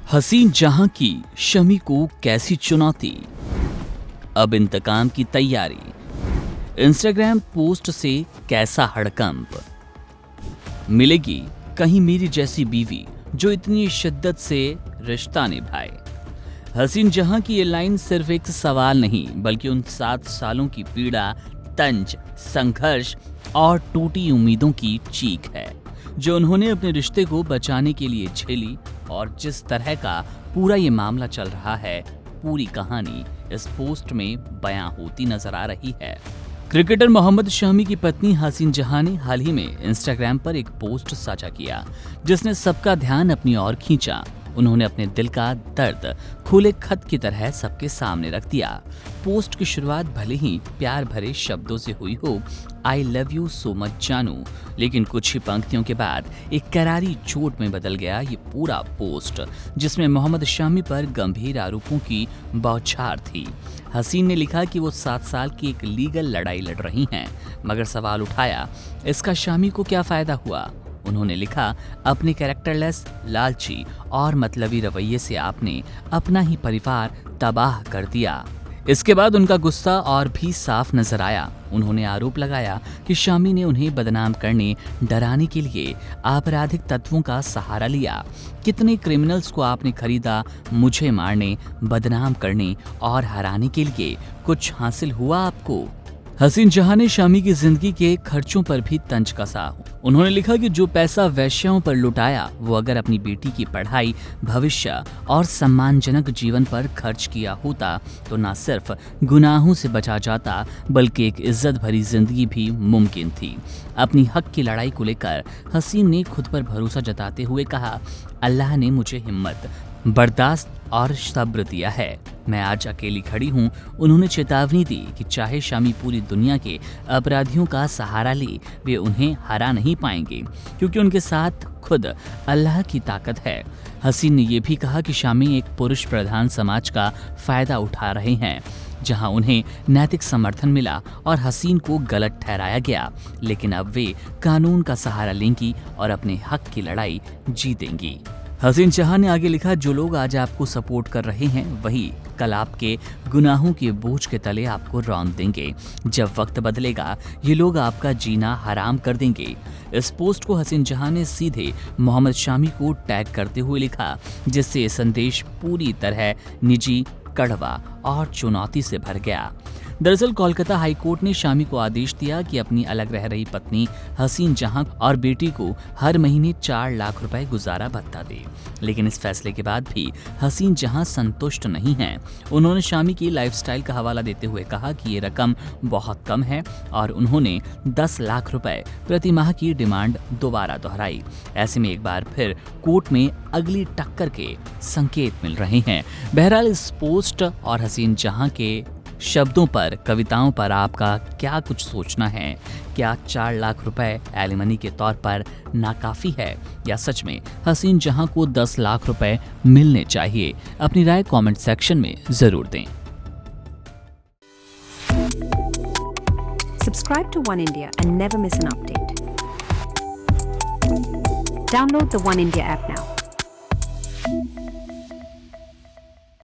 हसीन जहां की शमी को कैसी चुनौती, अब इंतकाम की तैयारी। इंस्टाग्राम पोस्ट से कैसा हड़कंप, मिलेगी कहीं मेरी जैसी बीवी जो इतनी शिद्दत से रिश्ता निभाए। हसीन जहां की ये लाइन सिर्फ एक सवाल नहीं बल्कि उन 7 सालों की पीड़ा, तंज, संघर्ष और टूटी उम्मीदों की चीख है जो उन्होंने अपने रिश्ते को बचाने के लिए झेली। और जिस तरह का पूरा ये मामला चल रहा है, पूरी कहानी इस पोस्ट में बयां होती नजर आ रही है। क्रिकेटर मोहम्मद शमी की पत्नी हसीन जहां ने हाल ही में इंस्टाग्राम पर एक पोस्ट साझा किया जिसने सबका ध्यान अपनी ओर खींचा। उन्होंने अपने दिल का दर्द खुले खत की तरह सबके सामने रख दिया। पोस्ट की शुरुआत भले ही प्यार भरे शब्दों से हुई हो, I love you so much जानू, लेकिन कुछ ही पंक्तियों के बाद एक करारी चोट में बदल गया ये पूरा पोस्ट, जिसमें मोहम्मद शमी पर गंभीर आरोपों की बौछार थी। हसीन ने लिखा कि वो 7 साल की एक लीगल लड़ाई लड़ रही हैं, मगर सवाल उठाया, इसका शमी को क्या फायदा हुआ। उन्होंने लिखा, अपने कैरेक्टरलेस, लालची और मतलबी रवैये से आपने अपना ही परिवार तबाह कर दिया। इसके बाद उनका गुस्सा और भी साफ नजर आया। उन्होंने आरोप लगाया कि शमी ने उन्हें बदनाम करने, डराने के लिए आपराधिक तत्वों का सहारा लिया। कितने क्रिमिनल्स को आपने खरीदा मुझे मारने, बदनाम करने और हराने के लिए, कुछ हासिल हुआ आपको। हसीन जहां ने शमी की जिंदगी के खर्चों पर भी तंज कसा। उन्होंने लिखा कि जो पैसा वैश्याओं पर लुटाया वो अगर अपनी बेटी की पढ़ाई, भविष्य और सम्मानजनक जीवन पर खर्च किया होता तो न सिर्फ गुनाहों से बचा जाता बल्कि एक इज्जत भरी जिंदगी भी मुमकिन थी। अपनी हक की लड़ाई को लेकर हसीन ने खुद पर भरोसा जताते हुए कहा, अल्लाह ने मुझे हिम्मत, बर्दाश्त और सब्र दिया है। मैं आज अकेली खड़ी हूँ। उन्होंने चेतावनी दी कि चाहे शमी पूरी दुनिया के अपराधियों का सहारा ले, वे उन्हें हरा नहीं पाएंगे क्योंकि उनके साथ खुद अल्लाह की ताकत है। हसीन ने यह भी कहा कि शमी एक पुरुष प्रधान समाज का फायदा उठा रहे हैं जहां उन्हें नैतिक समर्थन मिला और हसीन को गलत ठहराया गया, लेकिन अब वे कानून का सहारा लेंगी और अपने हक की लड़ाई जीतेंगी। हसीन जहां ने आगे लिखा, जो लोग आज आपको सपोर्ट कर रहे हैं वही कल आपके गुनाहों के बोझ के तले आपको रौंद देंगे। जब वक्त बदलेगा ये लोग आपका जीना हराम कर देंगे। इस पोस्ट को हसीन जहां ने सीधे मोहम्मद शमी को टैग करते हुए लिखा, जिससे ये संदेश पूरी तरह निजी, कड़वा और चुनौती से भर गया। दरअसल कोलकाता हाई कोर्ट ने शमी को आदेश दिया कि अपनी अलग रह रही पत्नी हसीन जहां और बेटी को हर महीने 4 लाख रुपए गुजारा भत्ता दे, लेकिन इस फैसले के बाद भी हसीन जहां संतुष्ट नहीं हैं। उन्होंने शमी की लाइफस्टाइल का हवाला देते हुए कहा कि ये रकम बहुत कम है और उन्होंने 10 लाख रुपए प्रति माह की डिमांड दोबारा दोहराई। ऐसे में एक बार फिर कोर्ट में अगली टक्कर के संकेत मिल रहे हैं। बहरहाल इस पोस्ट और हसीन जहां के शब्दों पर, कविताओं पर आपका क्या कुछ सोचना है? क्या 4 लाख रुपए एलिमनी के तौर पर नाकाफी है या सच में हसीन जहां को 10 लाख रुपए मिलने चाहिए? अपनी राय कमेंट सेक्शन में जरूर दें। Subscribe to One India and never miss an update. Download the One India app now.